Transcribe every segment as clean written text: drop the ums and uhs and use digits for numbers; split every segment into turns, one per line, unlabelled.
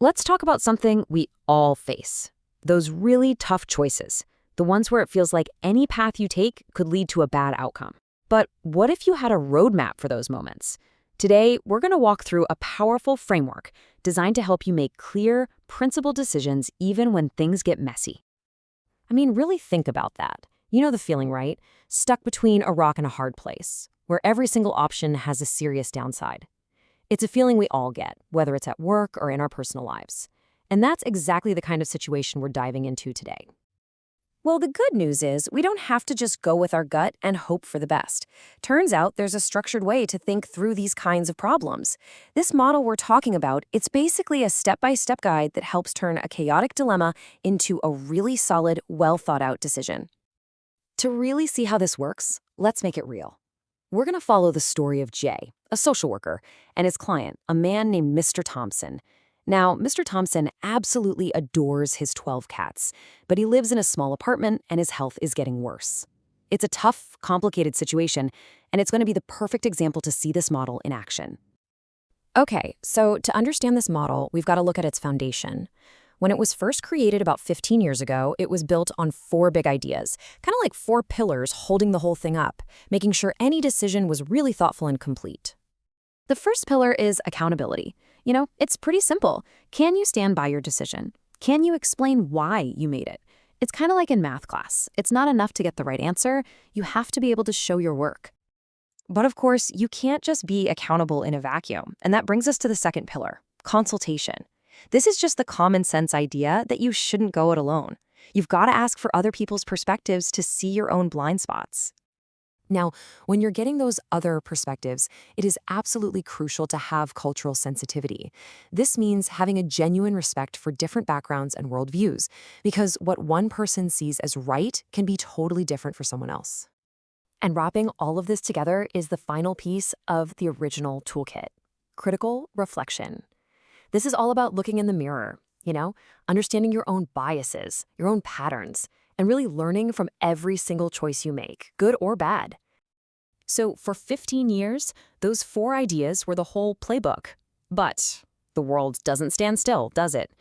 Let's talk about something we all face. Those really tough choices. The ones where it feels like any path you take could lead to a bad outcome. But what if you had a roadmap for those moments? Today, we're going to walk through a powerful framework designed to help you make clear, principled decisions even when things get messy. I mean, really think about that. You know the feeling, right? Stuck between a rock and a hard place, where every single option has a serious downside. It's a feeling we all get, whether it's at work or in our personal lives. And that's exactly the kind of situation we're diving into today. Well, the good news is we don't have to just go with our gut and hope for the best. Turns out there's a structured way to think through these kinds of problems. This model we're talking about, it's basically a step-by-step guide that helps turn a chaotic dilemma into a really solid, well-thought-out decision. To really see how this works, let's make it real. We're going to follow the story of Jay, a social worker, and his client, a man named Mr. Thompson. Now, Mr. Thompson absolutely adores his 12 cats, but he lives in a small apartment and his health is getting worse. It's a tough, complicated situation, and it's going to be the perfect example to see this model in action. Okay, so to understand this model, we've got to look at its foundation. When it was first created about 15 years ago, it was built on 4 big ideas, kind of like 4 pillars holding the whole thing up, making sure any decision was really thoughtful and complete. The first pillar is accountability. It's pretty simple. Can you stand by your decision? Can you explain why you made it? It's kind of like in math class. It's not enough to get the right answer. You have to be able to show your work. But of course, you can't just be accountable in a vacuum. And that brings us to the second pillar, consultation. This is just the common sense idea that you shouldn't go it alone. You've got to ask for other people's perspectives to see your own blind spots. Now, when you're getting those other perspectives, it is absolutely crucial to have cultural sensitivity. This means having a genuine respect for different backgrounds and worldviews, because what one person sees as right can be totally different for someone else. And wrapping all of this together is the final piece of the original toolkit, critical reflection. This is all about looking in the mirror, understanding your own biases, your own patterns, and really learning from every single choice you make, good or bad. So for 15 years, those 4 ideas were the whole playbook. But the world doesn't stand still, does it?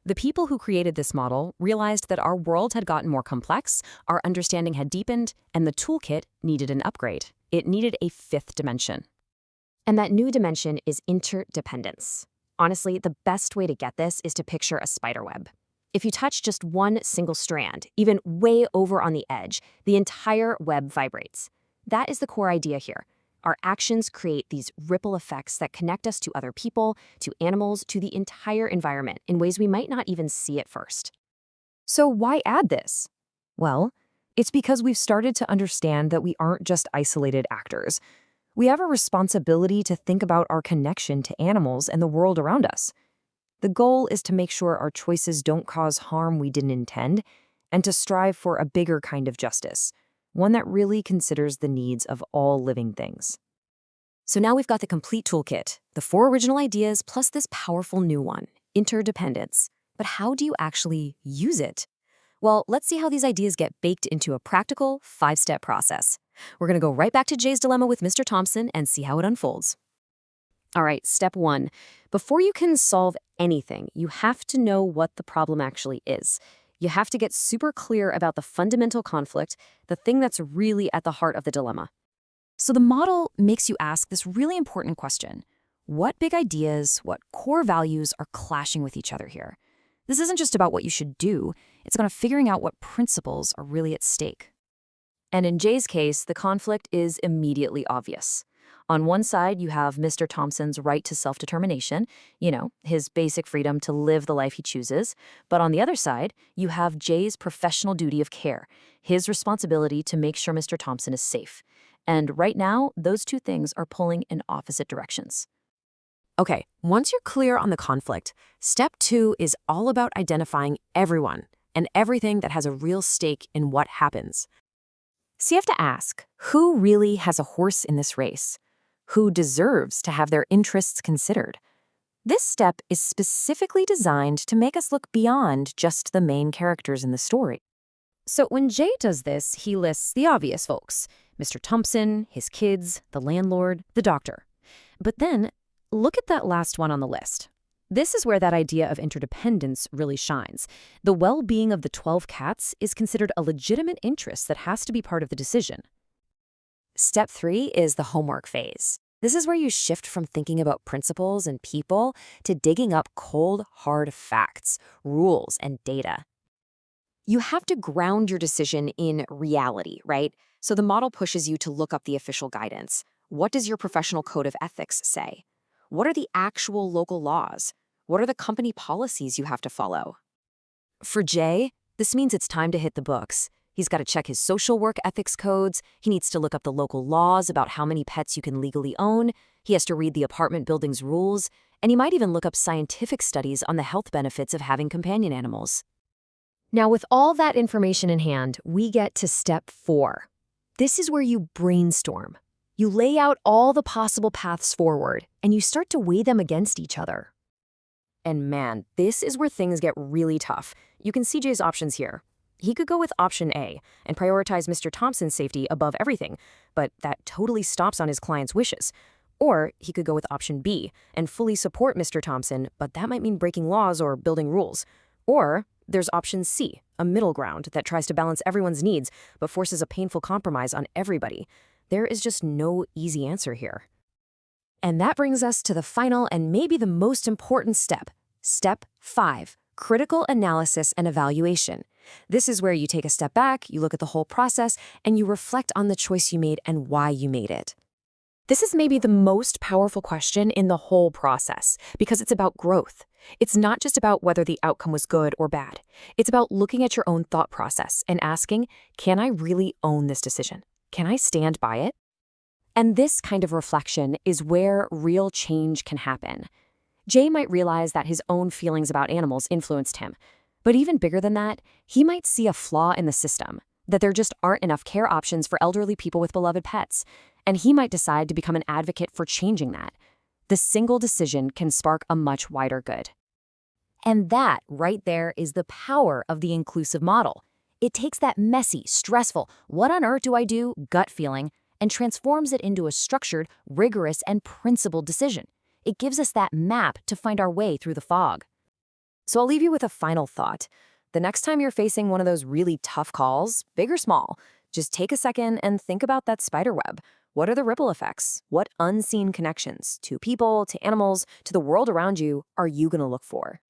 The people who created this model realized that our world had gotten more complex, our understanding had deepened, and the toolkit needed an upgrade. It needed a 5th dimension. And that new dimension is interdependence. Honestly, the best way to get this is to picture a spider web. If you touch just one single strand, even way over on the edge, the entire web vibrates. That is the core idea here. Our actions create these ripple effects that connect us to other people, to animals, to the entire environment in ways we might not even see at first. So why add this? Well, it's because we've started to understand that we aren't just isolated actors. We have a responsibility to think about our connection to animals and the world around us. The goal is to make sure our choices don't cause harm we didn't intend, and to strive for a bigger kind of justice, one that really considers the needs of all living things. So now we've got the complete toolkit, the 4 original ideas plus this powerful new one, interdependence. But how do you actually use it? Well, let's see how these ideas get baked into a practical 5-step process. We're going to go right back to Jay's dilemma with Mr. Thompson and see how it unfolds. All right, step 1. Before you can solve anything, you have to know what the problem actually is. You have to get super clear about the fundamental conflict, the thing that's really at the heart of the dilemma. So the model makes you ask this really important question. What big ideas, what core values are clashing with each other here? This isn't just about what you should do, it's about figuring out what principles are really at stake. And in Jay's case, the conflict is immediately obvious. On one side, you have Mr. Thompson's right to self-determination, his basic freedom to live the life he chooses. But on the other side, you have Jay's professional duty of care, his responsibility to make sure Mr. Thompson is safe. And right now, those 2 things are pulling in opposite directions. Okay, once you're clear on the conflict, step 2 is all about identifying everyone and everything that has a real stake in what happens. So you have to ask, who really has a horse in this race? Who deserves to have their interests considered? This step is specifically designed to make us look beyond just the main characters in the story. So when Jay does this, he lists the obvious folks, Mr. Thompson, his kids, the landlord, the doctor. But then, look at that last one on the list. This is where that idea of interdependence really shines. The well-being of the 12 cats is considered a legitimate interest that has to be part of the decision. Step 3 is the homework phase. This is where you shift from thinking about principles and people to digging up cold, hard facts, rules, and data. You have to ground your decision in reality, right? So the model pushes you to look up the official guidance. What does your professional code of ethics say? What are the actual local laws? What are the company policies you have to follow? For Jay, this means it's time to hit the books. He's got to check his social work ethics codes. He needs to look up the local laws about how many pets you can legally own. He has to read the apartment building's rules. And he might even look up scientific studies on the health benefits of having companion animals. Now, with all that information in hand, we get to step 4. This is where you brainstorm. You lay out all the possible paths forward, and you start to weigh them against each other. And man, this is where things get really tough. You can see Jay's options here. He could go with option A and prioritize Mr. Thompson's safety above everything, but that totally stops on his client's wishes. Or he could go with option B and fully support Mr. Thompson, but that might mean breaking laws or building rules. Or there's option C, a middle ground that tries to balance everyone's needs but forces a painful compromise on everybody. There is just no easy answer here. And that brings us to the final and maybe the most important step. Step 5, critical analysis and evaluation. This is where you take a step back, you look at the whole process, and you reflect on the choice you made and why you made it. This is maybe the most powerful question in the whole process because it's about growth. It's not just about whether the outcome was good or bad. It's about looking at your own thought process and asking, can I really own this decision? Can I stand by it? And this kind of reflection is where real change can happen. Jay might realize that his own feelings about animals influenced him. But even bigger than that, he might see a flaw in the system, that there just aren't enough care options for elderly people with beloved pets. And he might decide to become an advocate for changing that. The single decision can spark a much wider good. And that right there is the power of the inclusive model. It takes that messy, stressful, what on earth do I do gut feeling and transforms it into a structured, rigorous, and principled decision. It gives us that map to find our way through the fog. So I'll leave you with a final thought. The next time you're facing one of those really tough calls, big or small, just take a second and think about that spider web. What are the ripple effects? What unseen connections to people, to animals, to the world around you are you going to look for?